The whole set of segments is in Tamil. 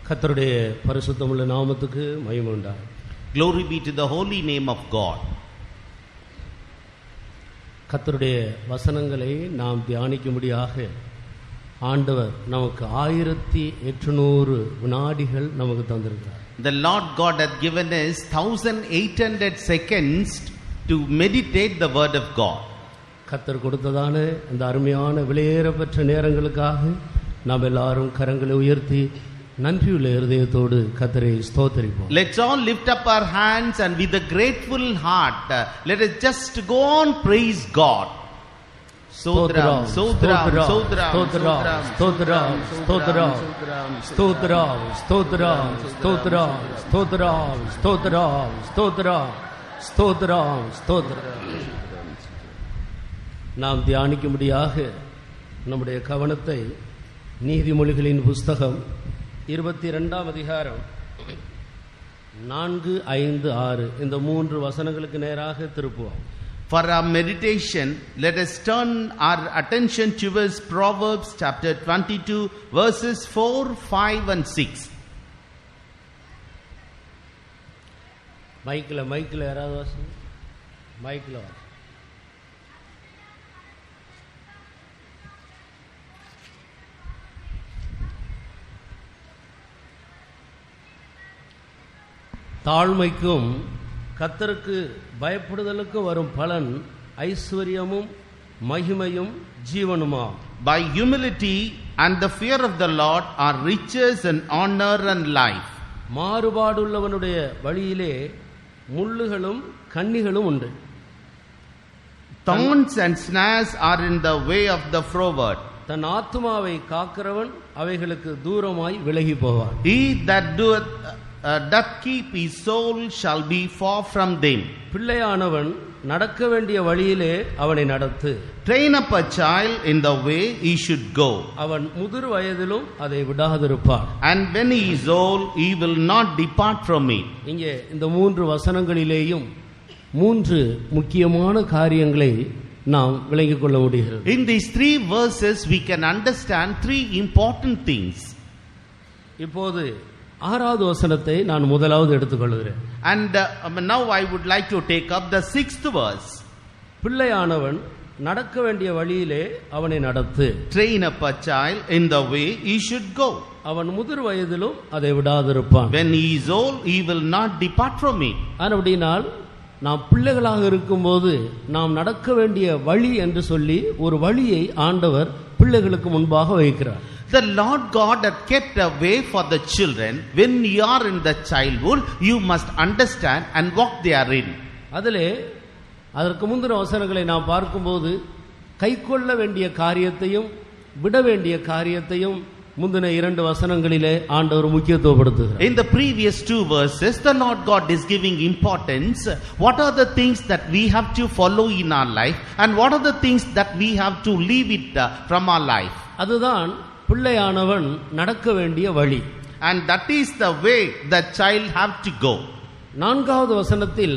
கர்த்தருடைய பரிசுத்தமுள்ள நாமத்துக்கு மகிமை உண்டாகட்டும். Glory be to the holy name of God. கர்த்தருடைய வசனங்களை நாம் தியானிக்கும்படியாக ஆண்டவர் நமக்கு 1800 வினாடிகள் நமக்கு தந்திருக்கிறார். The Lord God hath given us 1800 seconds to meditate the word of God. கர்த்தர் கொடுத்ததான இந்த அருமையான விலையேறப்பெற்ற நேரங்களுக்காக நாம் எல்லாரும் கரங்களை உயர்த்தி நன்றியுள்ள இருதயத்தோடு கர்த்தரை ஸ்தோத்திரிப்போம். Let's all lift up our hands and with a grateful heart let us just go on praise God. Stotram, stotram, stotram, stotram, stotram, stotram, stotram, stotram, stotram, stotram, stotram, stotram, stotram, stotram. நாம் தியானிக்கும்படியாக நம்முடைய கவனத்தை நீதிமொழிகளின் புஸ்தகம் 22ஆம் அதிகாரம் 4, 5, 6 இந்த 3 வசனங்களுக்கு நேராக திருப்புவோம். For our meditation, let us turn our attention towards Proverbs chapter 22 verses 4, 5 and 6. மைக்கில் யாராவது வாசி? மைக்கில் வாசி. தாழ்மைக்கும் கர்த்தருக்கு பயப்படுதலுக்கு வரும் பலன் ஐஸ்வர்யமும் மகிமையும் ஜீவனுமா. By humility and the fear of the Lord are riches and honor and life. மாறுபாடுள்ளவனுடைய வழியிலே முள்ளுகளும் கண்ணிகளும் உண்டு. Thorns and snares are in the way of the froward. தன் ஆத்துமாவை காக்கிறவன் அவைகளுக்கு தூரமாய் விலகி போவான். He that doth keep his soul shall be far from them. பிள்ளையானவன் நடக்க வேண்டிய வழியிலே அவனை நடத்து. Train up a child in the way he should go. அவன் முதிர் வயதிலும் அதை விடாதிருப்பான். And when he is old, he will not depart from it. இங்கே இந்த 3 வசனங்களிலேயும் 3 முக்கியமான காரியங்களை நாம் விளங்கிக் கொள்ள முடிகிறது. In these 3 verses we can understand 3 important things. இப்போது 6வது வசனத்தை நான் முதலாவது எடுத்துக்கொள்கிறேன். And now I would like to take up the 6th verse. பிள்ளையானவன் நடக்க வேண்டிய வழியிலே அவனை நடத்து. Train up a child in the way he should go. அவன் முதிர் வயதிலும் அதை விடாதிருப்பான். When he is old, he will not depart from it. அப்படினால் நாம் பிள்ளைகளாக இருக்கும்போது நாம் நடக்க வேண்டிய வழி என்று சொல்லி ஒரு வழியை ஆண்டவர் பிள்ளைகளுக்கு முன்பாக வைக்கிறார். The Lord God hath kept a way for the children. When you are in the childhood, you must understand and walk therein. அதற்கு முந்தின வசனங்களை நாம் பார்க்கும்போது கைக்கொள்ள வேண்டிய காரியத்தையும் விட வேண்டிய காரியத்தையும் முந்தின 2 வசனங்களிலே ஆண்டவர் முக்கியத்துவப்படுத்துகிறார். In the previous 2 verses, the Lord God is giving importance. What are the things that we have to follow in our life, and what are the things that we have to leave it from our life? அதுதான் பிள்ளையானவன் நடக்க வேண்டிய வழி. And that is the way the child have to go. 4வது வசனத்தில்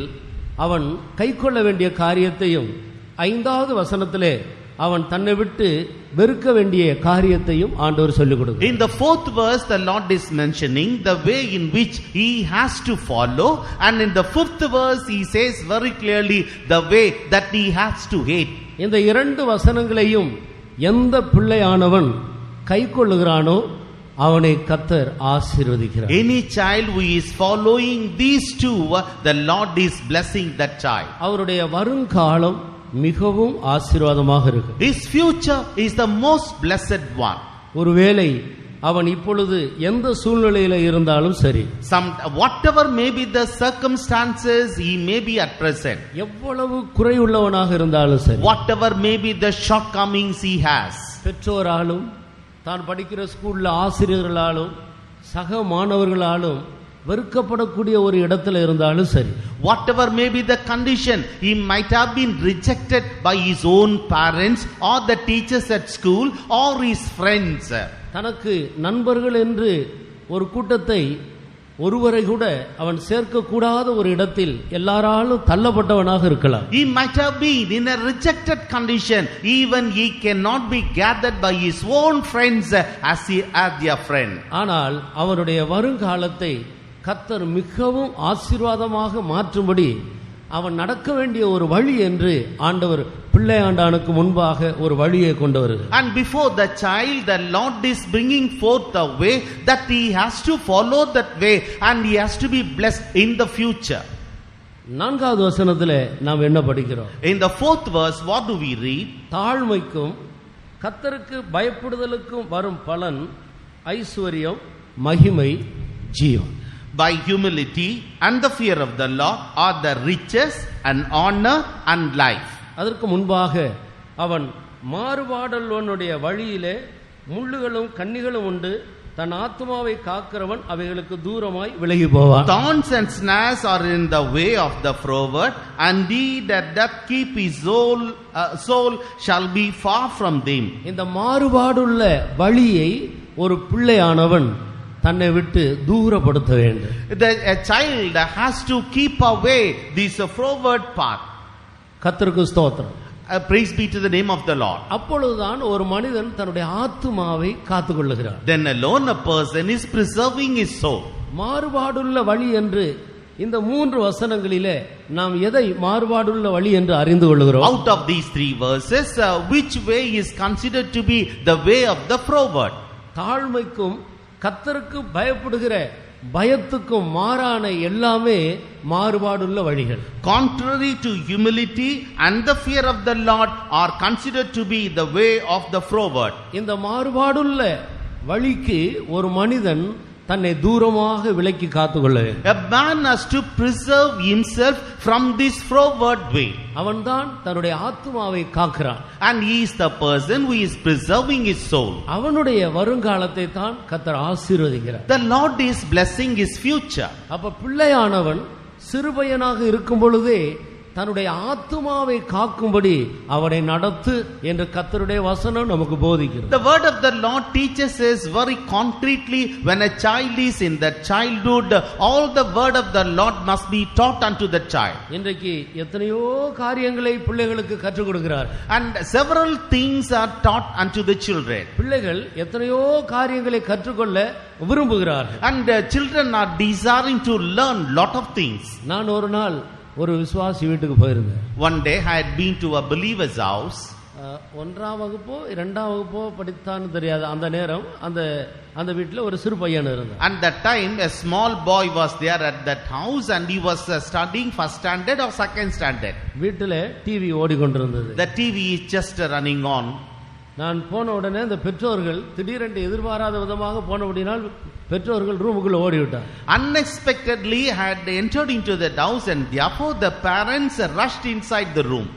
அவன் கைக்கொள்ள வேண்டிய காரியத்தையும் 5வது வசனத்திலே அவன் தன்னை விட்டு வெறுக்க வேண்டிய காரியத்தையும் ஆண்டவர் சொல்லிக் கொடுக்கிறார். In the 4th verse the Lord is mentioning the way in which he has to follow, and in the 5th verse he says very clearly the way that he has to hate. இந்த 2 வசனங்களையும் எந்த பிள்ளையானவன் கைக்கொள்ளுகிறானோ அவனை கர்த்தர் ஆசீர்வதிக்கிறார். Any child who is following these 2, the Lord is blessing that child. அவருடைய வருங்காலம் மிகவும் ஆசீர்வாதமாக இருக்கும். His future is the most blessed one. ஒருவேளை அவன் இப்பொழுது எந்த சூழ்நிலையில இருந்தாலும் சரி, whatever may be the circumstances he may be at present, எவ்வளவு குறையுள்ளவனாக இருந்தாலும் சரி, whatever may be the shortcomings he has, பெற்றோராலும் தான் படிக்கிற ஸ்கூல்ல ஆசிரியர்களாலும் சக மாணவர்களாலும் வெறுக்கப்படக்கூடிய ஒரு இடத்துல இருந்தாலும் சரி, whatever may be the condition, he might have been rejected by his own parents or the teachers at school or his friends. தனக்கு நண்பர்கள் என்று ஒரு கூட்டத்தை ஒருவரை கூட அவன் சேர்க்கக்கூடாத ஒரு இடத்தில் எல்லாராலும் தள்ளப்பட்டவனாக இருக்கலாம். He might have been in a rejected condition. Even he cannot be gathered by his own friends as he had their friend. ஆனால் அவனுடைய வருங்காலத்தை கர்த்தர் மிகவும் ஆசீர்வாதமாக மாற்றும்படி அவன் நடக்க வேண்டிய ஒரு வழி என்று ஆண்டவர் பிள்ளையாண்டானுக்கு முன்பாக ஒரு வழியை கொண்டு வருகிறார். And before the child, the Lord is bringing forth a way that he has to follow that way and he has to be blessed in the future. 4வது வசனத்திலே நாம் என்ன படிக்கிறோம்? In the 4th verse, what do we read? தாழ்மைக்கும் கர்த்தருக்கு பயப்படுதலுக்கும் வரும் பலன் ஐஸ்வர்யம், மகிமை, ஜீவன். By humility and the fear of the Lord are the riches and honor and life. அதற்கு முன்பாக அவன் மாறுபாடல்வனுடைய வழியிலே முள்ளுகளும் கண்ணிகளும் உண்டு, தன் ஆத்துமாவை காக்கிறவன் அவைகளுக்கு தூரமாய் விலகி போவான். Thorns and snares are in the way of the froward, and he that doth keep his soul shall be far from them. இந்த மாறுபாடுள்ள வழியை ஒரு பிள்ளையானவன் தன்னை விட்டு தூரப்படுத்த வேண்டும். A child has to keep away this froward path. கர்த்தருக்கு ஸ்தோத்திரம். Praise be to the name of the Lord. அப்பொழுதுதான் ஒரு மனிதன் தன்னுடைய ஆத்துமாவை காத்துக்கொள்ளுகிறான். Then alone a person is preserving his soul. மாறுபாடுள்ள வழி என்று இந்த 3 வசனங்களிலே நாம் எதை மாறுபாடுள்ள வழி என்று அறிந்து கொள்கிறோம்? Out of these 3 verses, which way is considered to be the way of the froward? தாழ்மைக்கும் கர்த்தருக்கு பயப்படுகிற பயத்துக்கும் மாறான எல்லாமே மாறுபாடுள்ள வழிகள். Contrary to humility and the fear of the Lord are considered to be the way of the froward. இந்த மாறுபாடுள்ள வழிக்கு ஒரு மனிதன் தன்னை தூரமாக விலக்கி காத்துக்கொள்ள வேண்டும். A man has to preserve himself from this froward way. அவன்தான் தன்னுடைய ஆத்துமாவை காக்கிறான். And he is the person who is preserving his soul. அவனுடைய வருங்காலத்தை தான் கர்த்தர் ஆசீர்வதிக்கிறார். The Lord is blessing his future. அப்ப பிள்ளையானவன் சிறுபையனாக இருக்கும் பொழுதே தன்னுடைய ஆத்துமாவை காக்கும்படி அவனை நடத்து என்று கர்த்தருடைய வசனம் நமக்கு போதிக்கிறது. The word of the Lord teaches us very concretely, when a child is in the childhood, all the word of the Lord must be taught unto the child. இன்றைக்கு எத்தனையோ காரியங்களை பிள்ளைகளுக்கு கற்றுக் கொடுக்கிறார். And several things are taught unto the children. பிள்ளைகள் எத்தனையோ காரியங்களை கற்றுக்கொள்ள விரும்புகிறார்கள். And children are desiring to learn lot of things. நான் ஒரு நாள் ஒரு விசுவாசி வீட்டுக்கு போயிருந்தேன். One day I had been to a believer's house. 1ஆம் வகுப்போ 2ஆம் வகுப்போ படித்தான்னு தெரியாது. அந்த நேரம் அந்த வீட்டில் ஒரு சிறு பையன் இருந்தான். And that time a small boy was there at that house and he was studying first standard or second standard. வீட்டில் TV ஓடிக்கொண்டிருந்தது. The TV is just running on. நான் போன உடனே இந்த பெற்றோர்கள் திடீரென்று எதிர்பாராத விதமாக போனபடினால் பெற்றோர்கள் ரூமுக்குள்ள ஓடிவிட்டார். Unexpectedly had entered into that house and therefore the parents rushed inside the room.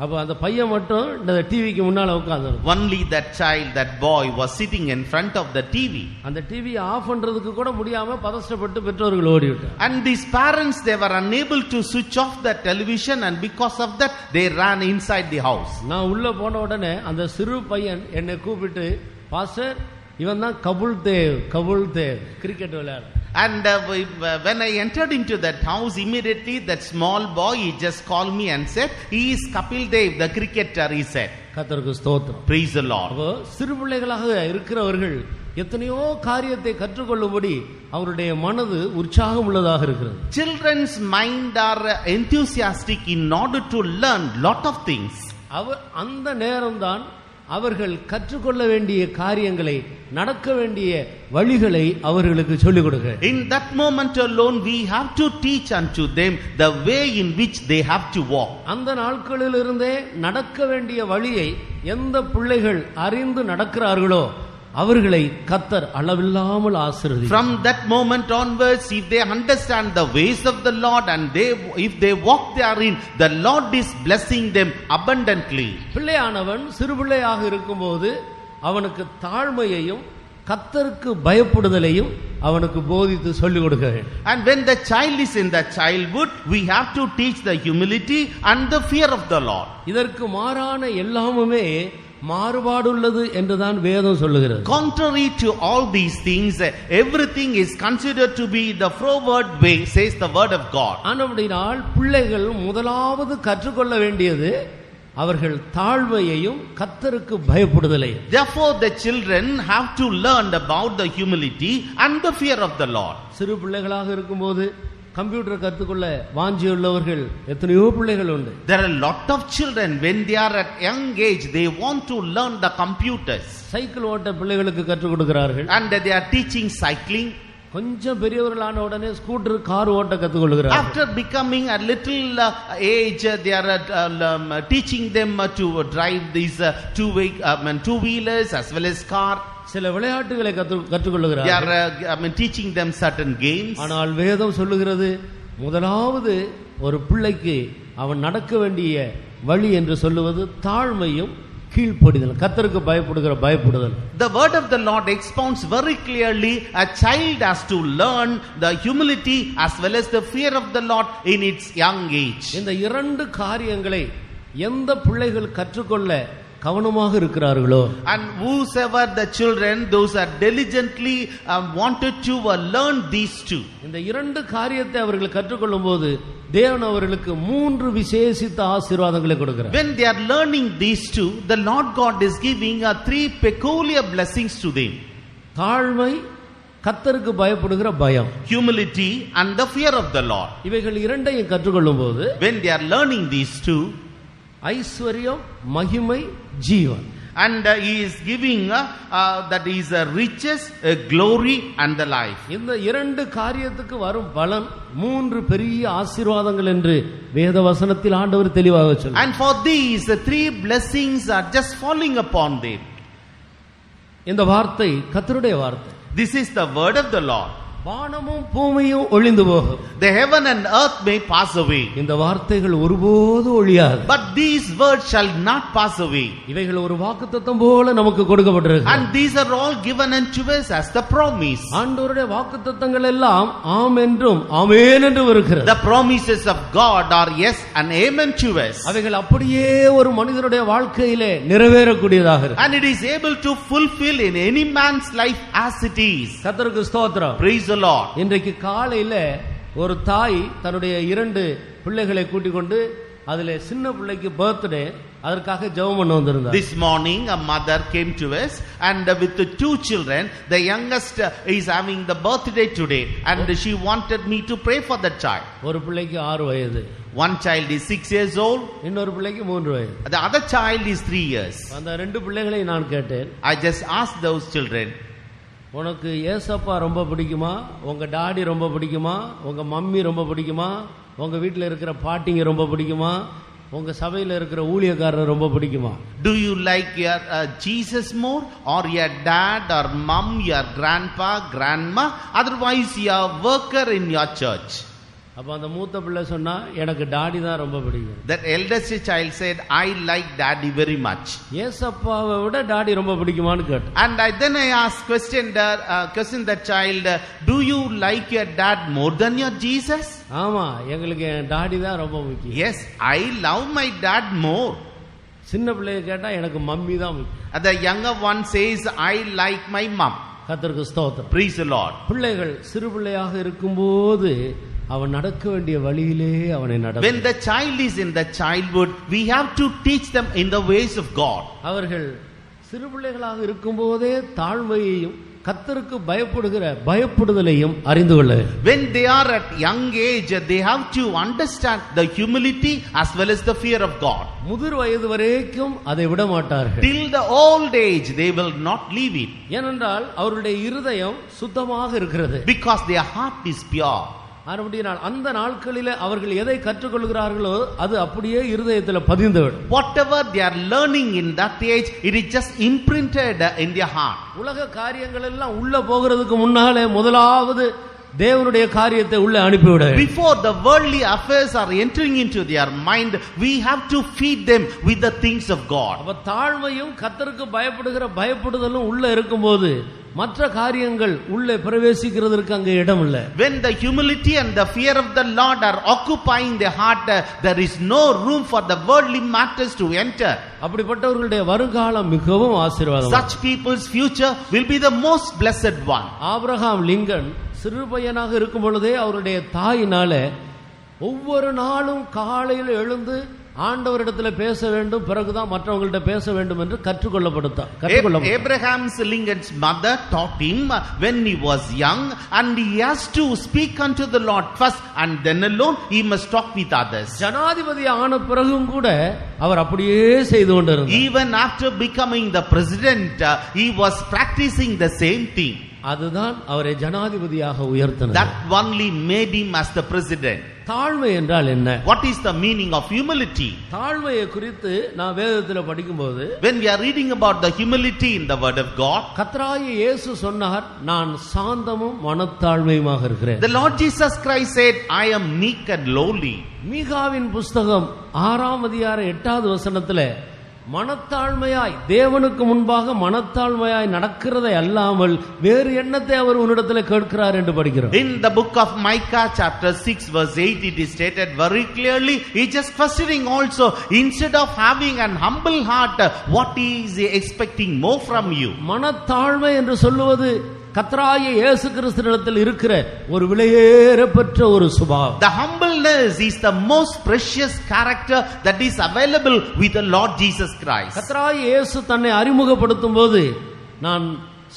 அப்ப அந்த பையன் மட்டும் இந்த டிவிக்கு முன்னால உட்கார்ந்திருந்தான். Only that child, that boy was sitting in front of the TV. அந்த டிவி ஆஃப் பண்றதுக்கு கூட முடியாம பதஷ்டப்பட்டு பெற்றோர்கள் ஓடிவிட்டார். And these parents, they were unable to switch off the television, and because of that they ran inside the house. நான் உள்ள போன உடனே அந்த சிறு பையன் என்னை கூப்பிட்டு, பாஸ்டர் இவன் தான் கபுல் தேவ் கிரிக்கெட் விளையாடு. And when I entered into that house, immediately that small boy, he just called me and said, he is Kapil Dev, the cricketer, he said. கர்த்தருக்கு ஸ்தோத்திரம். Praise the Lord. அப்போ சிறு பிள்ளைகளாக இருக்கிறவர்கள் எத்தனையோ காரியத்தை கற்றுக்கொள்ளும்படி அவருடைய மனது உற்சாகம் உள்ளதாக இருக்கிறது. Children's mind are enthusiastic in order to learn lot of things. அந்த நேரம்தான் அவர்கள் கற்றுக்கொள்ள வேண்டிய காரியங்களை, நடக்க வேண்டிய வழிகளை அவர்களுக்கு சொல்லிக் கொடுக்க. In that moment alone we have to teach unto them the way in which they have to walk. அந்த நாட்களிலிருந்தே நடக்க வேண்டிய வழியை எந்த பிள்ளைகள் அறிந்து நடக்கிறார்களோ அவர்களை கர்த்தர் அளவில்லாமல் ஆசீர்வதிப்பார். From that moment onwards, if they understand the ways of the Lord and if they walk therein, the Lord is blessing them abundantly. பிள்ளையானவன் சிறு பிள்ளையாக இருக்கும்போது அவனுக்கு தாழ்மையையும் கர்த்தருக்கு பயப்படுதலையும் அவனுக்கு போதித்து சொல்லிக் கொடுக்க வேண்டும். And when the child is in the childhood, we have to teach the humility and the fear of the Lord. இதற்கு மாறான எல்லாமுமே மாறுபாடுள்ளது என்றுதான் வேதம் சொல்லுகிறது. Contrary to all these things, everything is considered to be the froward way, says the word of God. ஆனபடியால் பிள்ளைகள் முதலாவது கற்றுக்கொள்ள வேண்டியது அவர்கள் தாழ்மையையும் கர்த்தருக்கு பயப்படுதலையும். Therefore the children have to learn about the humility and the fear of the Lord. சிறு பிள்ளைகளாக இருக்கும்போது கம்ப்யூட்டர் கற்றுக்கொள்ள வாஞ்சியுள்ளவர்கள் எத்தனையோ பிள்ளைகள் உண்டு. There are a lot of children when they are at young age they want to learn the computers. Cycle ஓட்ட பிள்ளைகளுக்கு கற்றுக் கொடுக்கிறார்கள். And they are teaching cycling. கொஞ்சம் பெரியவர்களான உடனே ஸ்கூட்டர் கார் ஓட்ட கற்றுக்கொள்கிறார்கள். After becoming a little age they are teaching them to drive these two wheelers as well as car. சில விளையாட்டுகளை கற்றுக்கொள்கிறார்கள். They are teaching them certain games. ஆனால் வேதம் சொல்லுகிறது முதலாவது ஒரு பிள்ளைக்கு அவன் நடக்க வேண்டிய வழி என்று சொல்லுவது தாழ்மையும் கீழ்ப்படிதல், கர்த்தருக்கு பயப்படுதல். The word of the Lord expounds very clearly a child has to learn the humility as well as the fear of the Lord in its young age. இந்த இரண்டு காரியங்களை எந்த பிள்ளைகள் கற்றுக்கொள்ள கவனமாக இருக்கிறார்களோ, and whosoever the children those are diligently wanted to learn these two, இந்த இரண்டு காரியத்தை அவர்கள் கற்றுக்கொள்ளும் போது தேவன் அவர்களுக்கு மூன்று விசேஷித்த ஆசீர்வாதங்களை கொடுக்கிறார். when they are learning these two, the Lord God is giving three peculiar blessings to them. தாழ்மை, கர்த்தருக்கு பயப்படுகிற பயம், humility and the fear of the Lord. இவைகள் இரண்டையும் கற்றுக்கொள்ளும் போது when they are learning these two, ஐஸ்வர்யம், மகிமை, ஜீவன், and he is giving that is riches, glory and the life. இந்த இரண்டு காரியத்துக்கு வரும் பலன் மூன்று பெரிய ஆசீர்வாதங்கள் என்று வேத வசனத்தில் ஆண்டவர் தெளிவாக சொல்றார். and for these the three blessings are just falling upon them. இந்த வார்த்தை கர்த்தருடைய வார்த்தை. This is the word of the Lord. வானமும் பூமியும் ஒளிந்து போகும், the heaven and earth may pass away, இந்த வார்த்தைகள் ஒருபோதும் ஒழியாது, but these words shall not pass away. இவைகள் ஒரு வாக்குத்தத்தம் போல நமக்கு கொடுக்கப்பட்டிருக்கு. and these are all given unto us as the promise. ஆண்டவருடைய வாக்குத்தத்தங்கள் எல்லாம் ஆம் என்றும் ஆமென் என்றும் இருக்கிறது. the promises of God are yes and amen to us, அவைகள் அப்படியே ஒரு மனிதனுடைய வாழ்க்கையிலே நிறைவேறக்கூடியதாக இருக்கு. and it is able to fulfill in any man's life as it is. கர்த்தருக்கு ஸ்தோத்திரம். Praise the Lord. இன்றைக்கு காலையில ஒரு தாய் தன்னுடைய இரண்டு பிள்ளைகளை கூட்டிக் கொண்டு அதிலே சின்ன பிள்ளைக்கு பர்த்டே, அதற்காக ஜெபம் பண்ண வந்திருந்தார். This morning a mother came to us and with the two children, the youngest is having the birthday today and she wanted me to pray for that child. ஒரு பிள்ளைக்கு 6 வயது, one child is 6 years old, இன்னொரு பிள்ளைக்கு 3 வயது, the other child is 3 years. அந்த ரெண்டு பிள்ளைகளை நான் கேட்டேன், I just asked those children, உனக்கு ஏசப்பா ரொம்ப பிடிக்குமா, உங்க டாடி ரொம்ப பிடிக்குமா, உங்க மம்மி ரொம்ப பிடிக்குமா, உங்க வீட்டில் இருக்கிற பாட்டிங்க ரொம்ப பிடிக்குமா, உங்க சபையில் இருக்கிற ஊழியக்காரர் ரொம்ப பிடிக்குமா? do you like your Jesus more or your dad or mom, your grandpa, grandma, otherwise your worker in your church? அப்ப அந்த மூத்த பிள்ளை சொன்னா எனக்கு டாடி தான் ரொம்ப பிடிக்கும். That eldest child said, I like daddy very much. ஏசப்பாவை விட டாடி ரொம்ப பிடிக்குமான்னு கேட்டேன். And then I asked question that child, do you like your dad more than your Jesus? ஆமா, எங்களுக்கு என் டாடி தான் ரொம்ப முக்கியம். Yes, I love my dad more. சின்ன பிள்ளைய கேட்டா எனக்கு மம்மி தான் முக்கியம். The younger one says, I like my mom. கர்த்தருக்கு ஸ்தோத்திரம். Praise the Lord. பிள்ளைகள் சிறு பிள்ளையாக இருக்கும்போது அவன் நடக்க வேண்டிய வழியிலே அவனை நடக்க. When the child is in the childhood, we have to teach them in the ways of God. அவர்கள் சிறு பிள்ளைகளாக இருக்கும்போதே தாழ்மையையும் கர்த்தருக்கு பயப்படுதலையும் அறிந்து கொள்ள வேண்டும். When they are at young age, they have to understand the humility as well as the fear of God. முதிர் வயது வரைக்கும் அதை விட மாட்டார்கள். Till the old age, they will not leave it. ஏனென்றால் அவருடைய இருதயம் சுத்தமாக இருக்கிறது. Because their heart is pure. அந்த நாட்களிலே அவர்கள் எதை கற்றுக்கொள்கிறார்களோ அது அப்படியே இருதயத்தில் பதிந்துவிடும். Whatever they are learning in that age, it is just imprinted in their heart. உலக காரியங்கள் எல்லாம் உள்ள போகிறதுக்கு முன்னாலே முதலாவது தேவனுடைய காரியத்தை உள்ளே அனுப்பிவிட வேண்டும். Before the worldly affairs are entering into their mind, we have to feed them with the things of God. அப்ப தாழ்மையும் கர்த்தருக்கு பயப்படுதலும் உள்ள இருக்கும்போது மற்ற காரியங்கள் உள்ளே பிரவேசிக்கிறதுக்கு அங்கே இடம் இல்லை. When the humility and the fear of the Lord are occupying the heart, there is no room for the worldly matters to enter. அப்படிப்பட்டவர்களுடைய வருங்காலம் மிகவும் ஆசீர்வாதம். Such people's future will be the most blessed one. Abraham Lincoln சிறு பையனாக இருக்கும் பொழுதே அவருடைய தாயினால ஒவ்வொரு நாளும் காலையில் எழுந்து ஆண்டவரிடத்தில் பேச வேண்டும், பிறகுதான் மற்றவங்கள்ட்ட பேச வேண்டும் என்று கற்றுக்கொள்ளப்படுத்தார். Abraham Lincoln's mother taught him when he was young, and he has to speak unto the Lord first, and then alone he must talk with others. ஜனாதிபதி ஆன பிறகும் கூட அவர் அப்படியே செய்து கொண்டிருந்தார். Even after becoming the president, he was practicing the same thing. அதுதான் அவரை ஜனாதிபதியாக உயர்த்தினது. That only made him as the president. தாழ்மை என்றால் என்ன? What is the meaning of humility? தாழ்மையை குறித்து நான் வேதத்தில் படிக்கும்போது, when we are reading about the humility in the word of God, கர்த்தராகிய இயேசு சொன்னார், நான் சாந்தமும் மனத்தாழ்மையுமாக இருக்கிறேன். The Lord Jesus Christ said, I am meek and lowly. மீகாவின் புஸ்தகம் 6ஆம் அதிகாரம் 8வது வசனத்திலே மனத்தாழ்மையாய் தேவனுக்கு முன்பாக மனத்தாழ்மையாய் நடக்கிறதை அல்லாமல் வேறு எண்ணத்தை அவர் உன்னிடத்தில் கேட்கிறார் என்று படிக்கிறோம். In the book of Micah chapter 6 verse 8 it is stated very clearly, he just questioning also, instead of having an humble heart, what is he expecting more from you? மனத்தாழ்மை என்று சொல்லுவது கர்த்தராகிய இயேசு கிறிஸ்துவினிடத்தில் இருக்கிற ஒரு விலையேறப்பெற்ற ஒரு சுபாவம். The humbleness is the most precious character that is available with the Lord Jesus Christ. கர்த்தராகிய இயேசு தன்னை அறிமுகப்படுத்தும் போது நான்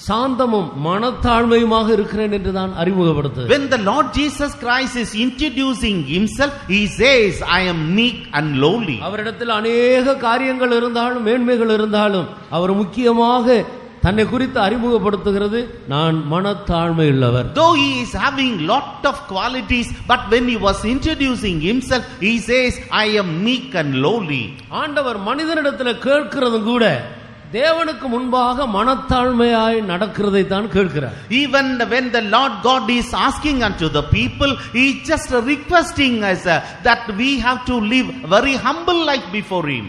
சாந்தமும் மனத்தாழ்மையுமாக இருக்கிறேன் என்று தான் அறிமுகப்படுத்துகிறார். When the Lord Jesus Christ is introducing himself, he says, I am meek and lowly. அவரிடத்தில் அநேக காரியங்கள் இருந்தாலும் மேன்மைகள் இருந்தாலும் அவர் முக்கியமாக தன்னை குறித்து அறிமுகப்படுத்துகிறது, நான் மனத்தாழ்மை உள்ளவர். Though he is having lot of qualities, but when he was introducing himself, he says, I am meek and lowly. ஆண்டவர் மனிதனிடத்தில் கேட்கிறதும் கூட தேவனுக்கு முன்பாக மனத்தாழ்மையாய் நடக்கிறதை தான் கேட்கிறார். Even when the Lord God is asking unto the people, he is just requesting us that we have to live very humble life before him.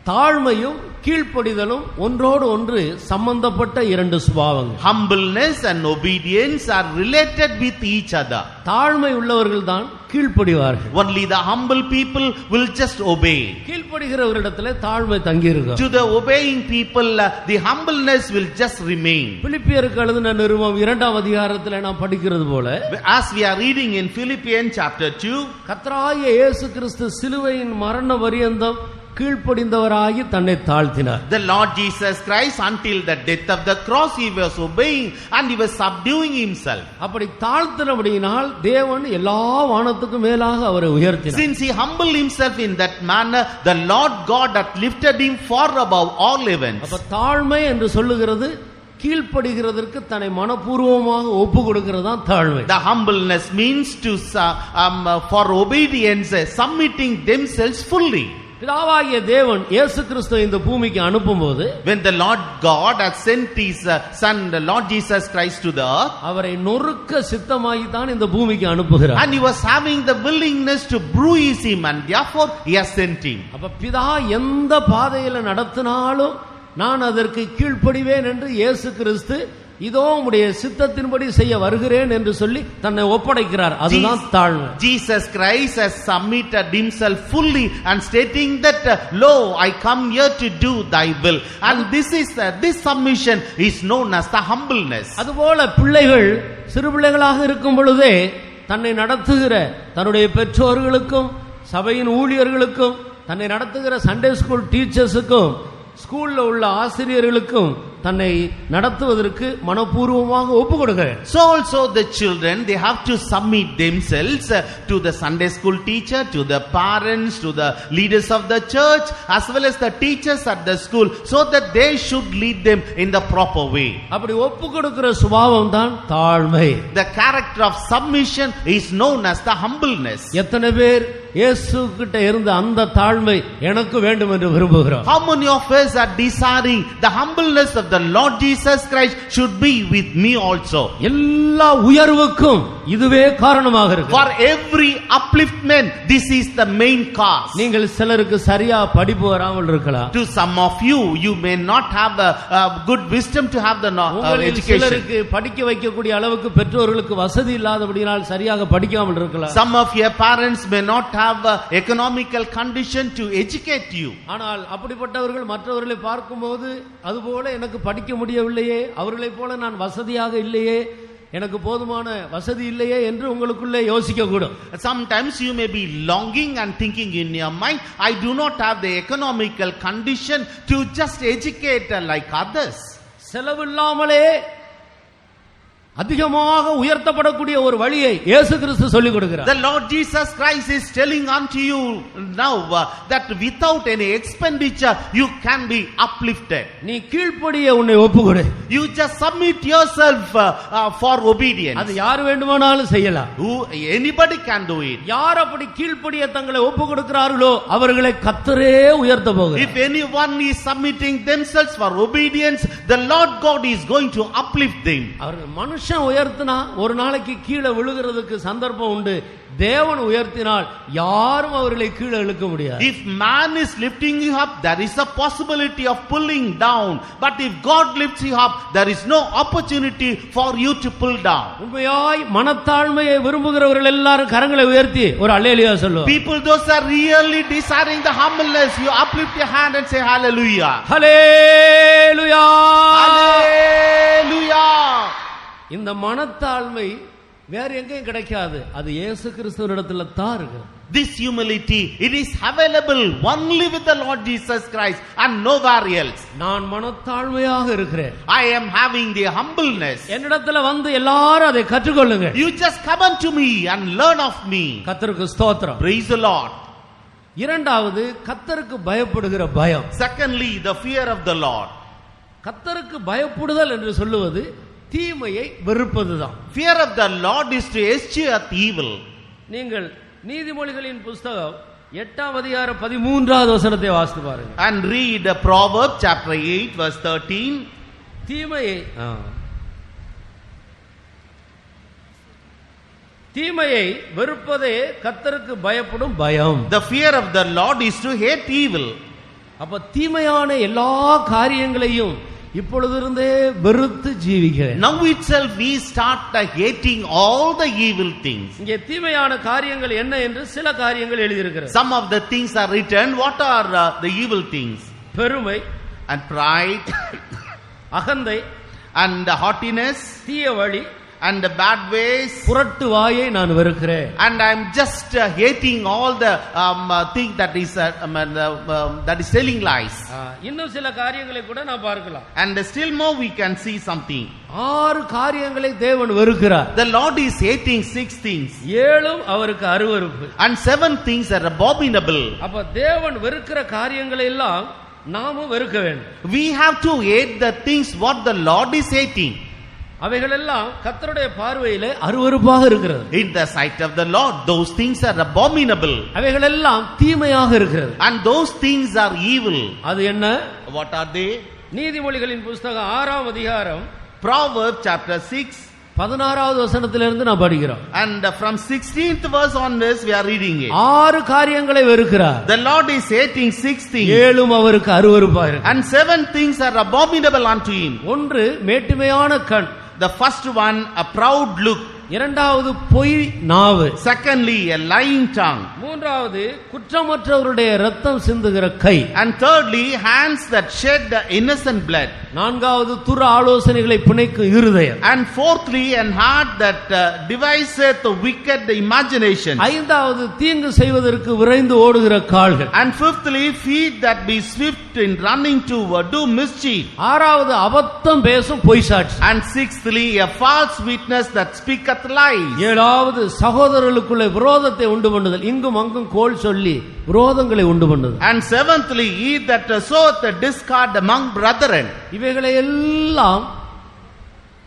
தாழ்மையும் கீழ்ப்படிதலும் ஒன்றோடு ஒன்று சம்பந்தப்பட்ட இரண்டு சுபாவங்கள். Humbleness and obedience are related with each other. தாழ்மை உள்ளவர்கள் தான் கீழ்ப்படிவார்கள். Only the humble people will just obey. கீழ்ப்படிகிறவர்களிடத்திலே தாழ்மை தங்கி இருக்கும். To the obeying people, the humbleness will just remain. பிலிப்பியருக்கு எழுதின நிருபம் 2ஆம் அதிகாரத்திலே நாம் படிக்கிறது போல, as we are reading in Philippians chapter 2, கர்த்தராகிய இயேசு கிறிஸ்து சிலுவையின் மரண பரியந்தம் கீழ்ப்படிந்தவராகி தன்னை தாழ்த்தினார். The Lord Jesus Christ, until the death of the cross, he was obeying and he was subduing himself. அப்படி தாழ்த்தினபடியினால் தேவன் எல்லா வானத்துக்கும் மேலாக அவரை உயர்த்தினார். Since he humbled himself in that manner, the Lord God had lifted him far above all heavens. அப்ப தாழ்மை என்று சொல்லுகிறது கீழ்ப்படுகிறதற்கு தன்னை மனப்பூர்வமாக ஒப்பு கொடுக்கிறது தான் தாழ்மை. The humbleness means to for obedience, submitting themselves fully. பிதாவாகிய தேவன் இயேசு கிறிஸ்துவை இந்த பூமிக்கு அனுப்பும்போது, when the Lord God has sent his son the Lord Jesus Christ to the earth, அவரை நொறுக்க சித்தமாகி தான் இந்த பூமிக்கு அனுப்புகிறார். and he was having the willingness to bruise him, and therefore he has sent him. அப்ப பிதா எந்த பாதையில நடத்தினாலும் நான் அதற்கு கீழ்ப்படிவேன் என்று இயேசு கிறிஸ்து இதோ உம்முடைய சித்தத்தின்படி செய்ய வருகிறேன் என்று சொல்லி தன்னை ஒப்படைக்கிறார். அதுதான் தாழ்மை. Jesus Christ has submitted himself fully and stating that lo, I come here to do thy will, and this submission is known as the humbleness. அதுபோல பிள்ளைகள் சிறு பிள்ளைகளாக இருக்கும் பொழுதே தன்னை நடத்துகிற தன்னுடைய பெற்றோர்களுக்கும் சபையின் ஊழியர்களுக்கும் தன்னை நடத்துகிற சண்டே ஸ்கூல் டீச்சர்ஸுக்கும் ஸ்கூல்ல உள்ள ஆசிரியர்களுக்கும் தன்னை நடத்துவதற்கு மனப்பூர்வமாக ஒப்பு கொடுக்கிறேன். So also the children, they have to submit themselves to the Sunday school teacher, to the parents, to the leaders of the church, as well as the teachers at the school, so that they should lead them in the proper way. அப்படி ஒப்பு கொடுக்கிற சுபாவம் தான் தாழ்மை. The character of submission is known as the humbleness. எத்தனை பேர் இயேசு கிட்ட இருந்த அந்த தாழ்மை எனக்கு வேண்டும் என்று விரும்புகிறோம். How many of us are desiring the humbleness of the Lord Jesus Christ should be with me also? எல்லா உயர்வுக்கும் இதுவே காரணமாக இருக்கு. For every upliftment, this is the main cause. நீங்கள் சிலருக்கு சரியா படிப்பு வராமல் இருக்கலாம். To some of you, you may not have a good wisdom to have the education. சிலருக்கு படிக்க வைக்கக்கூடிய அளவுக்கு பெற்றோர்களுக்கு வசதி இல்லாதபடியால் சரியாக படிக்காமல் இருக்கலாம். Some of your parents may not have economical condition to educate you. ஆனால் அப்படிப்பட்டவர்கள் மற்றவர்களை பார்க்கும்போது அதுபோல எனக்கு படிக்க முடியவில்லையே, அவர்களைப் போல நான் வசதியாக இல்லையே, எனக்கு போதுமான வசதி இல்லையே என்று உங்களுக்குள்ளே யோசிக்க கூடும். Sometimes you may be longing and thinking in your mind, I do not have the economical condition to just educate like others. செலவில்லாமலே அதிகமாக உயர்த்தப்படக்கூடிய ஒரு வழியை இயேசு கிறிஸ்து சொல்லிக் கொடுக்கிறார். The Lord Jesus Christ is telling unto you now that without any expenditure you can be uplifted. நீ கீழ்ப்படிய உன்னை ஒப்புக்கொடு. You just submit yourself for obedience. அது யார் வேண்டுமானாலும் செய்யலாம். Anybody can do it. யார் அப்படி கீழ்ப்படிய தங்களை ஒப்புக்கொடுக்கிறார்களோ அவர்களை கர்த்தரே உயர்த்த போகிறார். If anyone is submitting themselves for obedience, the Lord God is going to uplift them. அவர்கள் மனுஷன் உயர்த்தினா ஒரு நாளைக்கு கீழே விழுகிறதுக்கு சந்தர்ப்பம் உண்டு. தேவன் உயர்த்தினால் யாரும் அவர்களை கீழே இழுக்க முடியாது. If man is lifting you up, there is a possibility of pulling down. But if God lifts you up, there is no opportunity for you to pull down. உண்மையாய் மனத்தாழ்மையை விரும்புகிறவர்கள் எல்லாரும் கரங்களை உயர்த்தி ஒரு அல்லேலூயா சொல்லுவாங்க. People those are really desiring the humbleness, you uplift your hand and say hallelujah. Hallelujah. Hallelujah. இந்த மனத்தாழ்மை வேற எங்கேயும் கிடைக்காது. அது இயேசு கிறிஸ்துவினிடத்துல தான் இருக்கு. This humility, it is available only with the Lord Jesus Christ and nowhere else. நான் மனத்தாழ்மையாக இருக்கிறேன். I am having the humbleness. என்னிடத்துல வந்து எல்லாரும் அதை கற்றுக்கொள்ளுங்க. You just come unto me and learn of me. கர்த்தருக்கு ஸ்தோத்திரம். Praise the Lord. இரண்டாவது கர்த்தருக்கு பயப்படுகிற பயம். Secondly, the fear of the Lord. கர்த்தருக்கு பயப்படுதல் என்று சொல்லுவது தீமையை வெறுப்பதுதான். Fear of the Lord is to eschew evil. நீங்கள் நீதிமொழிகளின் புத்தகம் 8ஆம் அதிகாரம் 13வது வசனத்தை வாசித்து பாருங்க. And read Proverbs chapter 8 verse 13. தீமையை வெறுப்பதே கர்த்தருக்கு பயப்படும் பயம். The fear of the Lord is to hate evil. அப்ப தீமையான எல்லா காரியங்களையும் இப்பொழுதிருந்தே வெறுத்து ஜீவிக்கிறேன். Now itself we start hating all the evil things. இங்கே தீமையான காரியங்கள் என்ன என்று சில காரியங்கள் எழுதியிருக்கிறது. Some of the things are written. What are the evil things? பெருமை and pride அகந்தை and haughtiness தீய வழி and the bad ways. புரட்டு வாயை நான் வெறுக்கிறேன். And I'm just hating all the thing that is that is telling lies. இன்னும் சில காரியங்களை கூட நான் பார்க்கலாம். And still more we can see something. 6 காரியங்களை தேவன் வெறுக்கிறார். The Lord is hating 6 things. 7 அவருக்கு அருவருப்பு. And 7 things are abominable. அப்ப தேவன் வெறுக்கிற காரியங்களை எல்லாம் நாமும் வெறுக்க வேண்டும். We have to hate the things what the Lord is hating. அவைகள் எல்லாம் கர்த்தருடைய பார்வையிலே அருவருப்பாக இருக்கிறது. In the sight of the Lord those things are abominable. அவைகள் எல்லாம் தீமையாக இருக்கிறது. And those things are evil. அது என்ன? What are they? நீதிமொழிகளின் புத்தகம் 6ஆம் அதிகாரம் Proverbs chapter 6 16வது வசனத்திலிருந்து நான் படிக்கிறோம். And from 16th verse onwards we are reading it. 6 காரியங்களை வெறுக்கிறார். The Lord is hating 6 things. 7 அவருக்கு அருவருப்பாக இருக்கு. And 7 things are abominable unto him. ஒன்று மேட்டுமையான கண். The first one, a proud look. இரண்டாவது பொய் நாவு. Secondly, a lying tongue. மூன்றாவது குற்றமற்றவருடைய இரத்தம் சிந்துகிற கை. And thirdly, hands that shed the innocent blood. நான்காவது துர ஆலோசனைகளை பிணைக்கும் இருதயம். And fourthly, an heart that deviseth the wicked imagination. ஐந்தாவது தீங்கு செய்வதற்கு விரைந்து ஓடுகிற கால்கள். And fifthly, feet that be swift in running to do mischief. ஆறாவது அபத்தம் பேசும் பொய் சாட்சி. And sixthly, a false witness that speaketh lies. ஏழாவது சகோதரர்களுக்குள்ள விரோதத்தை உண்டு பண்ணுதல். இங்கும் அங்கும் கோல் சொல்லி விரோதங்களை உண்டு பண்ணுதல். And seventhly, he that soweth discord among brethren. இவைகளை எல்லாம்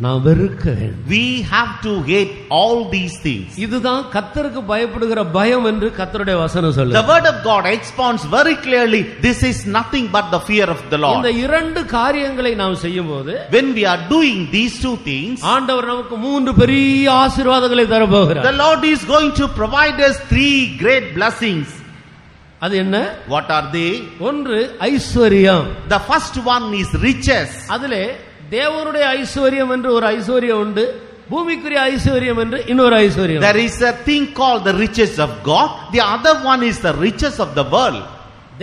நாம் வெறுக்க வேண்டும். We have to hate all these things. இதுதான் கர்த்தருக்கு பயப்படுகிற பயம் என்று கர்த்தருடைய வசனம் சொல்லுது. The word of God expounds very clearly, this is nothing but the fear of the Lord. இந்த இரண்டு காரியங்களை நாம் செய்யும்போது, when we are doing these two things, ஆண்டவர் நமக்கு மூன்று பெரிய ஆசீர்வாதங்களை தர போகிறார். the Lord is going to provide us three great blessings. அது என்ன? What are they? ஒன்று ஐஸ்வரியம். The first one is riches. அதிலே தேவனுடைய ஐஸ்வரியம் என்று ஒரு ஐஸ்வரியம் உண்டு, பூமிக்குரிய ஐஸ்வரியம் என்று இன்னொரு ஐஸ்வரியம். There is a thing called the riches of God. The other one is the riches of the world.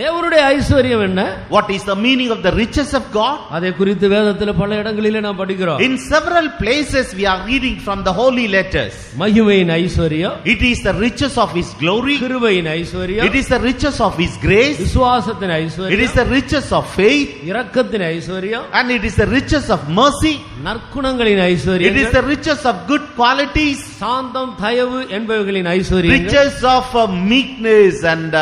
தேவனுடைய ஐஸ்வரியம் என்ன? What is the meaning of the riches of God? அதை குறித்து வேதத்தில் பல இடங்களிலே நாம் படிக்கிறோம். In several places we are reading from the holy letters. மகிமையின் ஐஸ்வரியம், it is the riches of his glory. கிருபையின் ஐஸ்வரியம், it is the riches of his grace. விசுவாசத்தின் ஐஸ்வரியம், it is the riches of faith. இரக்கத்தின் ஐஸ்வரியம், and it is the riches of mercy. நற்குணங்களின் ஐஸ்வரியம், it is the riches of good qualities. சாந்தம், தயவு என்பவைகளின் ஐஸ்வரியம், riches of meekness and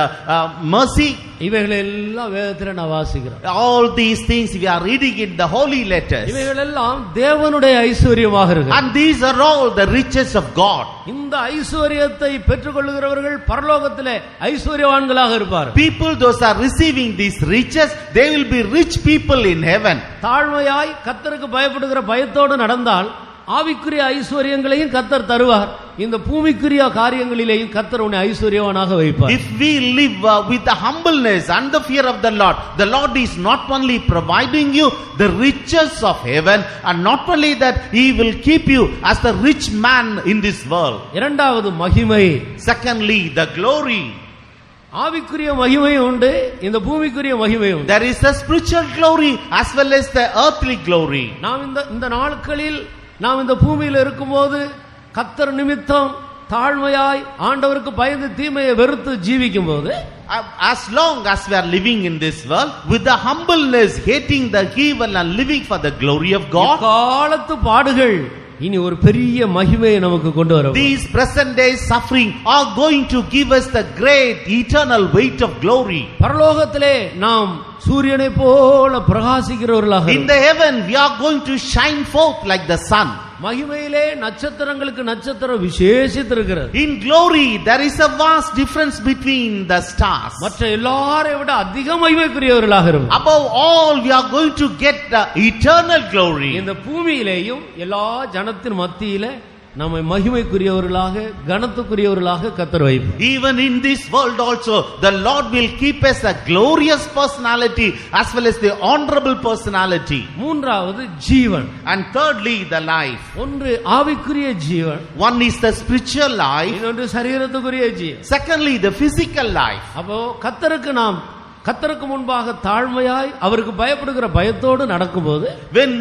mercy. இவைகளை எல்லாம் வேதத்தில் நான் வாசிக்கிறேன். all these things we are reading in the holy letters. இவைகள் எல்லாம் தேவனுடைய ஐஸ்வரியமாக இருக்கு. and these are all the riches of God. இந்த ஐஸ்வரியத்தை பெற்றுக்கொள்கிறவர்கள் பரலோகத்திலே ஐஸ்வரியவான்களாக இருப்பார்கள். people those are receiving these riches, they will be rich people in heaven. தாழ்மையாய் கர்த்தருக்கு பயப்படுகிற பயத்தோடு நடந்தால் ஆவிக்குரிய ஐஸ்வரியங்களையும் கர்த்தர் தருவார். இந்த பூமிக்குரிய காரியங்களிலேயும் கர்த்தர் உன்னை ஐஸ்வரியவானாக வைப்பார். if we live with the humbleness and the fear of the Lord is not only providing you the riches of heaven, and not only that, he will keep you as the rich man in this world. இரண்டாவது மகிமை. secondly, the glory. ஆவிக்குரிய மகிமை உண்டு, இந்த பூமிக்குரிய மகிமை உண்டு. there is a spiritual glory as well as the earthly glory. நாம் இந்த நாட்களில் நாம் இந்த பூமியில் இருக்கும்போது கர்த்தர் நிமித்தம் தாழ்மையாய் ஆண்டவருக்கு பயந்து தீமையை வெறுத்து ஜீவிக்கும் போது, as long as we are living in this world with the humbleness, hating the evil and living for the glory of God, காலத்து பாடுகள் இனி ஒரு பெரிய மகிமையை நமக்கு கொண்டு வரும். these present day suffering are going to give us the great eternal weight of glory. பரலோகத்திலே நாம் சூரியனை போல பிரகாசிக்கிறவர்களாக, in the heaven we are going to shine forth like the sun. மகிமையிலே நட்சத்திரங்களுக்கு நட்சத்திரம் விசேஷித்திருக்கிறது. in glory there is a vast difference between the stars. மற்ற எல்லாரை விட அதிக மகிமைக்குரியவர்களாக இருக்கும். above all we are going to get the eternal glory. இந்த பூமியிலேயும் எல்லா ஜனத்தின் மத்தியிலே நம்மை மகிமைக்குரியவர்களாக கனத்துக்குரியவர்களாக கர்த்தர் வைப்பார். even in this world also the Lord will keep us a glorious personality as well as the honorable personality. மூன்றாவது ஜீவன். and thirdly, the life. ஒன்று ஆவிக்குரிய ஜீவன், one is the spiritual life, இன்னொன்று சரீரத்துக்குரிய ஜீவன். secondly the physical life. அப்போ கர்த்தருக்கு முன்பாக தாழ்மையாய் அவருக்கு பயப்படுகிற பயத்தோடு நடக்கும்போது, when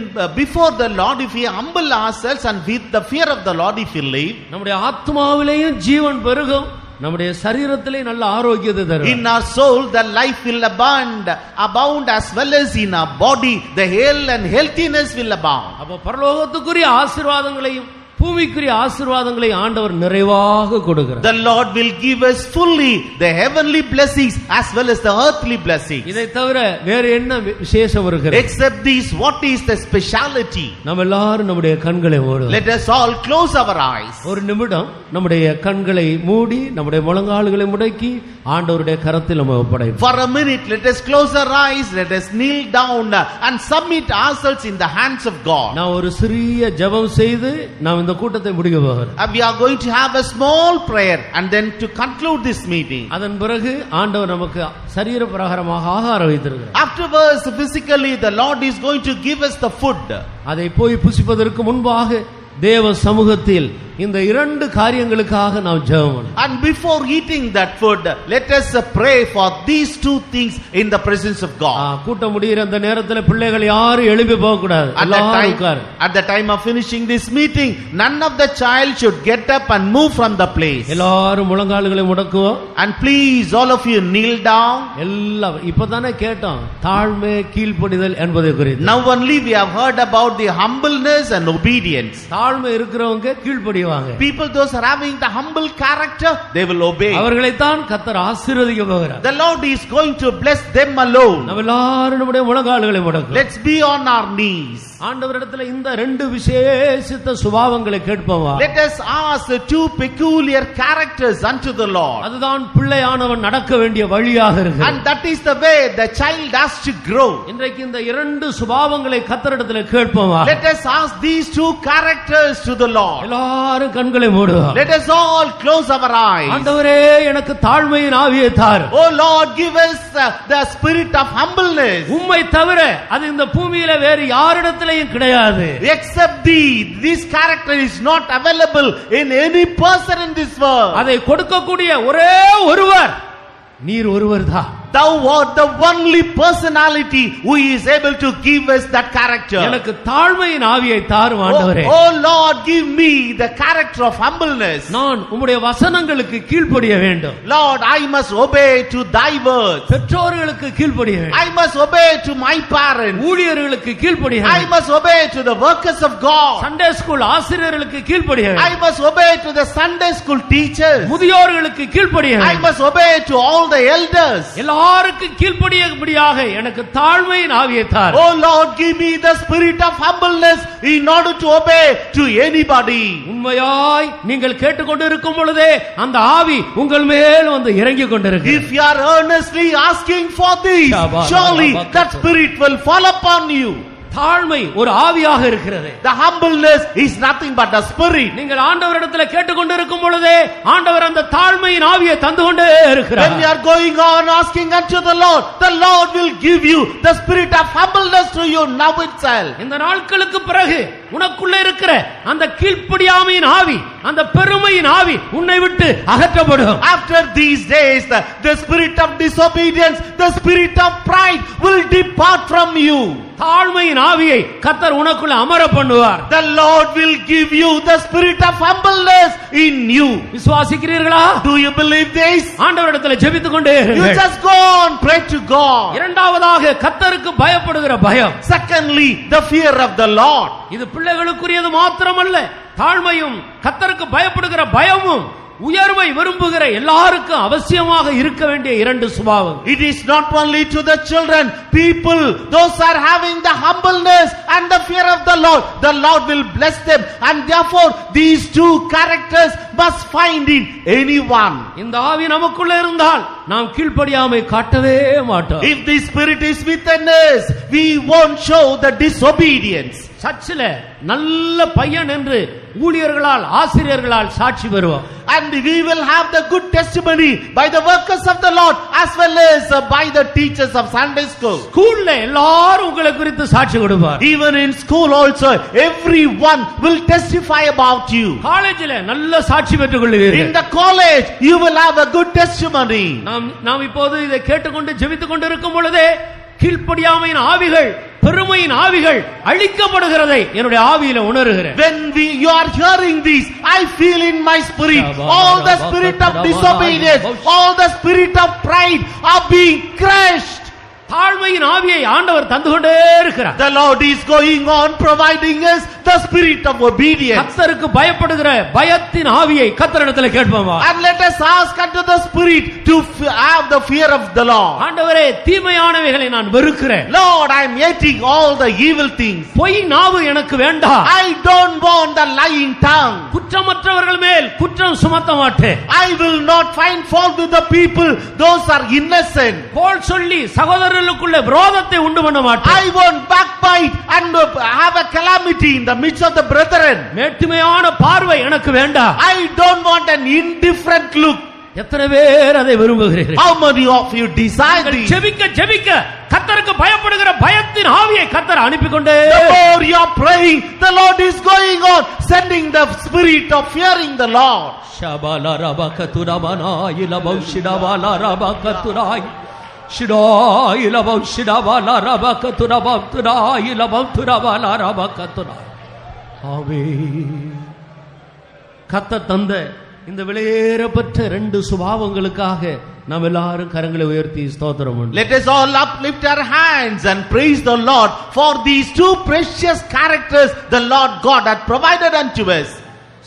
before the Lord, if we humble ourselves and with the fear of the Lord if we live, நம்முடைய ஆத்மாவிலேயும் ஜீவன் பெருகும், நம்முடைய சரீரத்திலே நல்ல ஆரோக்கியத்தை தரும். in our soul the life will abound as well as in our body the health and healthiness will abound. அப்ப பரலோகத்துக்குரிய ஆசீர்வாதங்களையும் பூமிக்குரிய ஆசீர்வாதங்களை ஆண்டவர் நிறைவாக கொடுக்கிறார். the Lord will give us fully the heavenly blessings as well as the earthly blessings. இதை தவிர வேற என்ன விசேஷம் இருக்கிறது? except this, what is the speciality? நம்ம எல்லாரும் நம்முடைய கண்களை மூடுவோம். let us all close our eyes. ஒரு நிமிடம் நம்முடைய கண்களை மூடி நம்முடைய முழங்கால்களை முடக்கி ஆண்டவருடைய கரத்தில் நம்ம ஒப்படைப்போம். for a minute let us close our eyes, let us kneel down and submit ourselves in the hands of God. நான் ஒரு சிறிய ஜெபம் செய்து நாம் இந்த கூட்டத்தை முடிக்க போகிறோம். we are going to have a small prayer and then to conclude this meeting. அதன் பிறகு ஆண்டவர் நமக்கு சரீர பிரகாரமாக ஆகாரம் வைத்திருக்கிறார். afterwards physically the Lord is going to give us the food. அதை போய் புசிப்பதற்கு முன்பாக தேவ சமூகத்தில் இந்த இரண்டு காரியங்களுக்காக நாம் ஜெபம் பண்ணணும். and before eating that food let us pray for these two things in the presence of God. கூட்ட முடிகிற அந்த நேரத்தில் பிள்ளைகள் யாரும் எழுப்பி போக கூடாது. at the time of finishing this meeting none of the child should get up and move from the place. எல்லாரும் முழங்கால்களை முடக்குவோம். and please all of you kneel down. எல்லாம் இப்பதானே கேட்டோம் தாழ்மை கீழ்ப்படிதல் என்பதை குறித்து. now only we have heard about the humbleness and obedience. தாழ்மை இருக்கிறவங்க கீழ்ப்படிய கீழ்ப்படிவாங்க. People those are having the humble character, they will obey. அவர்களைத்தான் கர்த்தர் ஆசீர்வதிக்க போகிறார். The Lord is going to bless them alone. நம்ம எல்லாரும் நம்முடைய முழங்கால்களை முடக்குவோம். Let's be on our knees. ஆண்டவரிடத்தில் இந்த ரெண்டு விசேஷித்த சுபாவங்களை கேட்போம். Let us ask the two peculiar characters unto the Lord. அதுதான் பிள்ளையானவன் நடக்க வேண்டிய வழியாக இருக்கு. And that is the way the child has to grow. இன்றைக்கு இந்த இரண்டு சுபாவங்களை கர்த்தரிடத்தில் கேட்போம். Let us ask these two characters to the Lord. எல்லாரும் கண்களை மூடுவோம். Let us all close our eyes. ஆண்டவரே எனக்கு தாழ்மையின் ஆவியை தார். Oh Lord, give us the spirit of humbleness. உம்மை தவிர அது இந்த பூமியில வேறு யாரிடத்திலேயும் கிடையாது. Except thee, this character is not available in any person in this world. அதை கொடுக்கக்கூடிய ஒரே ஒருவர் நீர் ஒருவர்தான். Thou art the only personality who is able to give us that character. எனக்கு தாழ்மையின் ஆவியை தாரும் ஆண்டவரே. Oh Lord, give me the character of humbleness. நான் உம்முடைய வசனங்களுக்கு கீழ்ப்படிய வேண்டும். Lord, I must obey to thy words. பெற்றோர்களுக்கு கீழ்ப்படிய வேண்டும். I must obey to my parents. ஊழியர்களுக்கு கீழ்ப்படிய I வேண்டும். must obey to the workers of God. Sunday school ஆசிரியர்களுக்கு கீழ்ப்படிய I வேண்டும். must obey to the Sunday school teachers. முதியோர்களுக்கு கீழ்ப்படிய I வேண்டும். must obey to all the elders. எல்லாருக்கு கீழ்ப்படியும்படியாக எனக்கு தாழ்மையின் ஆவியை தார். Oh Lord, give me the spirit of humbleness in order to obey to anybody. உண்மையாய் நீங்கள் கேட்டுக்கொண்டிருக்கும் பொழுதே அந்த ஆவி உங்கள் மேல் வந்து இறங்கி கொண்டிருக்கு. If you are earnestly asking for this, surely that spirit will fall upon you. தாழ்மை ஒரு ஆவியாக இருக்கிறது. The humbleness is nothing but a spirit. நீங்கள் ஆண்டவரிடத்தில் கேட்டுக்கொண்டிருக்கும் பொழுதே ஆண்டவர் அந்த தாழ்மையின் ஆவியை தந்து கொண்டே இருக்கிறார். When you are going on asking unto the Lord will give you the spirit of humbleness to you now itself. இந்த நாட்களுக்கு பிறகு உனக்குள்ள இருக்கிற அந்த கீழ்ப்படியாமையின் ஆவி, அந்த பெருமையின் ஆவி உன்னை விட்டு அகற்றப்படும். After these days, the spirit of disobedience, the spirit of pride will depart from you. தாழ்மையின் ஆவியை கர்த்தர் உனக்குள்ள அமர பண்ணுவார். The Lord will give you the spirit of humbleness in you. விசுவாசிக்கிறீர்களா? Do you believe this? ஆண்டவரிடத்தில் ஜெபித்துக் கொண்டே You இருங்கள். just go on, pray to God. இரண்டாவதாக கர்த்தருக்கு பயப்படுகிற பயம். Secondly, the fear of the Lord. இது பிள்ளைகளுக்குரியது மாத்திரமல்ல, தாழ்மையும் கர்த்தருக்கு பயப்படுகிற பயமும் உயர்வை விரும்புகிற எல்லாருக்கும் அவசியமாக இருக்க வேண்டிய இரண்டு சுபாவம். It is not only to the children, people, those are having the humbleness and the fear of the Lord will bless them, and therefore these two characters must find in anyone. இந்த ஆவி நமக்குள்ள இருந்தால் நாம் கீழ்ப்படியாமை காட்டவே மாட்டோம். If the spirit is within us, we won't show the disobedience. சர்ச்சில் நல்ல பையன் என்று ஊழியர்களால் ஆசிரியர்களால் சாட்சி பெறுவோம். And we will have the good testimony by the workers of the Lord as well as by the teachers of Sunday school. ஸ்கூல்ல எல்லாரும் உங்களை குறித்து சாட்சி கொடுப்பார். Even in school also, everyone will testify about you. காலேஜில் நல்ல சாட்சி பெற்றுக் கொள்வீர்கள். In the college, you will have a good testimony. நாம் இப்போது இதை கேட்டுக்கொண்டு ஜெபித்துக் கொண்டு இருக்கும் பொழுதே கீழ்ப்படியாமையின் ஆவிகள், பெருமையின் ஆவிகள் அழிக்கப்படுகிறதை என்னுடைய ஆவியில உணர்கிறேன். When you are hearing this, I feel in my spirit all the spirit of disobedience, all the spirit of pride are being crushed. தாழ்மையின் ஆவியை ஆண்டவர் தந்து கொண்டே இருக்கிறார். The Lord is going on providing us the spirit of obedience. கர்த்தருக்கு பயப்படுகிற பயத்தின் ஆவியை கர்த்தரிடத்தில் கேட்போமா? And let us ask unto the spirit to have the fear of the Lord. ஆண்டவரே, தீமையானவைகளை நான் வெறுக்கிறேன். Lord, I am hating all the evil things. பொய் நாவு எனக்கு வேண்டாம். I don't want the lying tongue. குற்றமற்றவர்கள் மேல் குற்றம் சுமத்த மாட்டேன். I will not find fault with the people, those are innocent. கோள் சொல்லி சகோதரர்களுக்குள்ள விரோதத்தை உண்டு பண்ண மாட்டேன். I won't backbite and have a calamity in the midst of the brethren. மேட்டுமையான பார்வை எனக்கு வேண்டாம். I don't want an indifferent look. எத்தனை பேர் அதை விரும்புகிறீர்கள்? How many of you desire this? ஜெபிக்க ஜெபிக்க கர்த்தருக்கு பயப்படுகிற பயத்தின் ஆவியை கர்த்தர் அனுப்பிக்கொண்டே. The more you are praying, the Lord is going on sending the spirit of fearing the Lord. ஷபாலா ரபகதுரமனா இலபௌஷிடவாலா ரபகதுராய் ஷிடாய் இலபௌஷிடவாலா ரபகதுரபதுராய் இலபௌதுரவாலா ரபகதுராய். ஆமென். கர்த்தர் தந்த இந்த விலையேறப்பட்ட ரெண்டு சுபாவங்களுக்காக நாம் எல்லாரும் கரங்களை உயர்த்தி ஸ்தோத்திரம் பண்ணுவோம். Let us all uplift our hands and praise the Lord for these two precious characters the Lord God had provided unto us.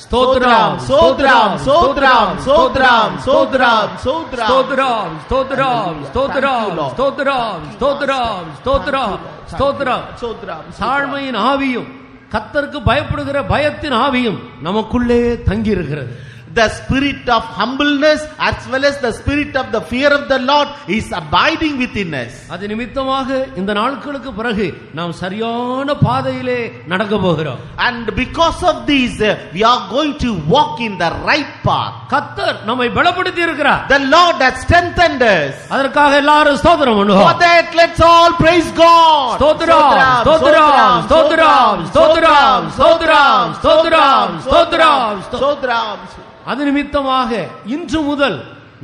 ஸ்தோத்திரம் Sodram, Sodram, Sodram, Sodram, Sodram. ஸ்தோத்திரம் ஸ்தோத்திரம் ஸ்தோத்திரம் ஸ்தோத்திரம் ஸ்தோத்திரம் ஸ்தோத்திரம் ஸ்தோத்திரம். Sodram. தாழ்மையின் ஆவியும் கர்த்தருக்கு பயப்படுகிற பயத்தின் ஆவியும் நமக்குள்ளே தங்கி இருக்கிறது. The spirit of humbleness as well as the spirit of the fear of the Lord is abiding within us. அது நிமித்தமாக இந்த நாட்களுக்கு பிறகு நாம் சரியான பாதையிலே நடக்க போகிறோம். And because of this we are going to walk in the right path. கர்த்தர் நம்மை பலப்படுத்தி இருக்கிறார். The Lord has strengthened us. அதற்காக எல்லாரும் ஸ்தோத்திரம் பண்ணுவோம். For that let's all praise God. ஸ்தோத்திரம் ஸ்தோத்திரம் ஸ்தோத்திரம் ஸ்தோத்திரம் ஸ்தோத்திரம் ஸ்தோத்திரம் ஸ்தோத்திரம் Sodram. அது நிமித்தமாக இன்று முதல்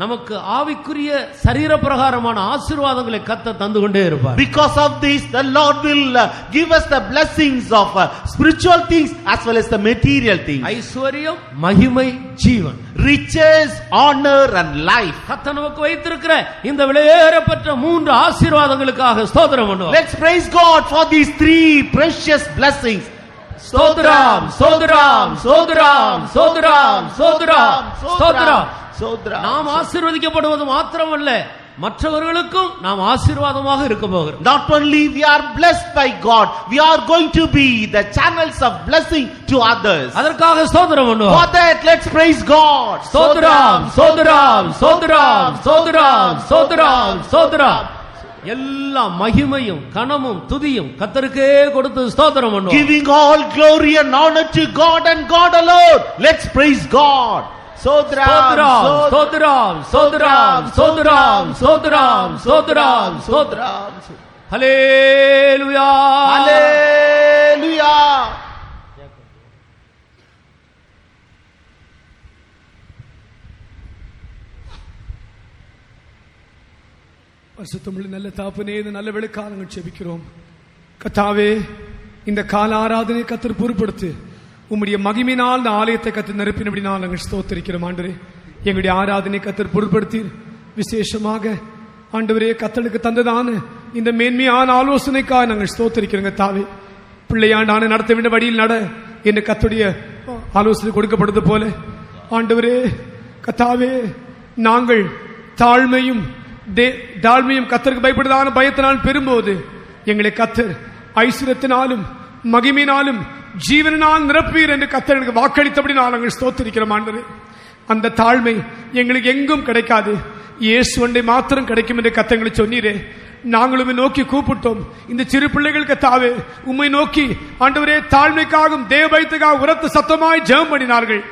நமக்கு ஆவிக்குரிய சரீர பிரகாரமான ஆசீர்வாதங்களை கர்த்தர் தந்து கொண்டே இருப்பார். Because of this the Lord will give us the blessings of spiritual things as well as the material things. ஐஸ்வரியம், மகிமை, ஜீவன், riches, honor and life. கர்த்தர் நமக்கு வைத்திருக்கிற இந்த விலையேறப்பட்ட 3 ஆசீர்வாதங்களுக்காக ஸ்தோத்திரம் பண்ணுவோம். Let's praise God for these 3 precious blessings. ஸ்தோத்திரம் ஸ்தோத்திரம் ஸ்தோத்திரம் ஸ்தோத்திரம் ஸ்தோத்திரம் ஸ்தோத்திரம். Sodram. நாம் ஆசீர்வதிக்கப்படுவது மாத்திரமல்ல, மற்றவர்களுக்கும் நாம் ஆசீர்வாதமாக இருக்க போகிறோம். Not only we are blessed by God, we are going to be the channels of blessing to others. அதற்காக ஸ்தோத்திரம் பண்ணுவோம். For that let's praise God. ஸ்தோத்திரம் ஸ்தோத்திரம் ஸ்தோத்திரம் ஸ்தோத்திரம் ஸ்தோத்திரம் ஸ்தோத்திரம். எல்லா மகிமையும் கனமும் துதியும் கர்த்தருக்கே கொடுத்து ஸ்தோத்திரம் பண்ணுவோம். Giving all glory and honor to God and God alone. Let's praise God. Sodram, ஸ்தோத்திரம் ஸ்தோத்திரம் ஸ்தோத்திரம் ஸ்தோத்திரம் ஸ்தோத்திரம் ஸ்தோத்திரம் ஸ்தோத்திரம். ஹல்லேலூயா Hallelujah. பரிசுத்தமுள்ள நல்ல தாப்பனே, இந்த நல்ல வேளைக்காக நாங்கள் ஜெபிக்கிறோம். கர்த்தாவே, இந்த கால ஆராதனை கர்த்தர் பொறுப்படுத்து உம்முடைய மகிமையினால் இந்த ஆலயத்தை கர்த்தர் நிரப்பினபடினால் நாங்கள் ஸ்தோத்திரிக்கிறோம். ஆண்டவரே, எங்களுடைய ஆராதனை கர்த்தர் பொறுப்படுத்தி விசேஷமாக ஆண்டவரே கர்த்தருக்கு தந்ததான இந்த மேன்மையான ஆலோசனைக்காக நாங்கள் ஸ்தோத்திரிக்கிறோம். கர்த்தாவே, பிள்ளையாண்டான நடத்த வேண்டிய வழியில் நட என்று கர்த்தருடைய ஆலோசனை கொடுக்கப்படுவது போல ஆண்டவரே கர்த்தாவே, நாங்கள் தாழ்மையும் கர்த்தருக்கு பயப்படுதான பயத்தினால் பெறும்போது எங்களை கர்த்தர் ஐஸ்வரியத்தினாலும் மகிமையினாலும் ஜீவனால் நிரப்பீர் என்று கர்த்தருக்கு வாக்களித்தபடி நாங்கள் ஸ்தோத்திரிக்கிறோம். ஆண்டவரே, அந்த தாழ்மை எங்களுக்கு எங்கும் கிடைக்காது, இயேசு ஒன்றை மாத்திரம் கிடைக்கும் என்று கர்த்தர் சொன்னீரே. நாங்களும் நோக்கி கூப்பிட்டோம். இந்த சிறு பிள்ளைகள் கர்த்தாவே உம்மை நோக்கி ஆண்டவரே தாழ்மைக்காகவும் தேவ பயத்துக்காக உரத்து சத்தமாய் ஜெபம் பண்ணினார்கள்.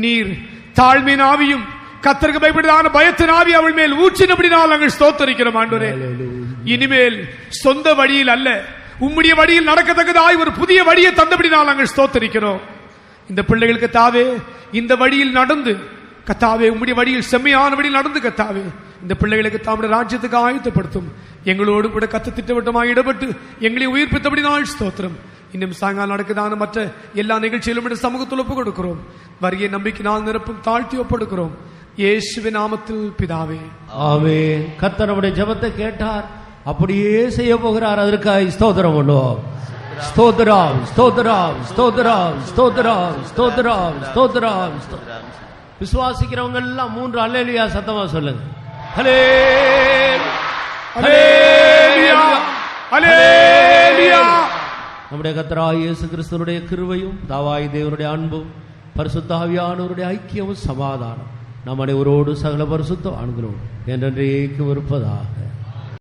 நீர் தாழ்மையின் ஆவியும் கர்த்தருக்கு பயப்படுதான பயத்தின் ஆவி அவள் மேல் ஊற்றினபடினால் நாங்கள் ஸ்தோத்திரிக்கிறோம். ஆண்டவரே, இனிமேல் சொந்த வழியில் அல்ல, உம்முடைய வழியில் நடக்கத்தக்கதாய் ஒரு புதிய வழியை தந்தபடினால் நாங்கள் ஸ்தோத்திரிக்கிறோம். இந்த பிள்ளைகளுக்கு தாவே இந்த வழியில் நடந்து கத்தாவே உம்முடைய வழியில் செம்மையான வழியில் நடந்து கத்தாவே இந்த பிள்ளைகளுக்கு தாமுடைய ராஜ்யத்துக்கு ஆயத்தப்படுத்தும். எங்களோடு கூட கத்த திட்டவட்டமாக இடப்பட்டு எங்களை உயிர்ப்பித்தபடினால் ஸ்தோத்திரம். இன்னும் சாயங்காலம் நடக்குதான மற்ற எல்லா நிகழ்ச்சியிலும் சமூகத்தில் ஒப்புக் கொடுக்கிறோம். வரிய நம்பிக்கையினால் நிரப்பும் தாழ்த்தி ஒப்படுக்கிறோம். இயேசுவின் நாமத்தில் பிதாவே, ஆமென். கர்த்தர் நம்முடைய ஜெபத்தை கேட்டார், அப்படியே செய்ய போகிறார். அதற்காக ஸ்தோத்திரம் பண்ணுவோம். ஸ்தோத்திரம் ஸ்தோத்திரம் ஸ்தோத்திரம் ஸ்தோத்திரம் ஸ்தோத்திரம் ஸ்தோத்திரம். விசுவாசிக்கிறவங்க எல்லாம் 3 அல்லேலூயா சத்தமா சொல்லுங்க. ஹல்லேலூயா ஹல்லேலூயா. நம்முடைய கர்த்தராகிய இயேசு கிறிஸ்துவினுடைய கிருபையும் தாவாய் தேவனுடைய அன்பும் பரிசுத்த ஆவியானவருடைய ஐக்கியமும் சமாதானம் நம் அனைவரோடு சகல பரிசுத்த ஆண்களோடு என்றென்றைக்கு இருப்பதாக.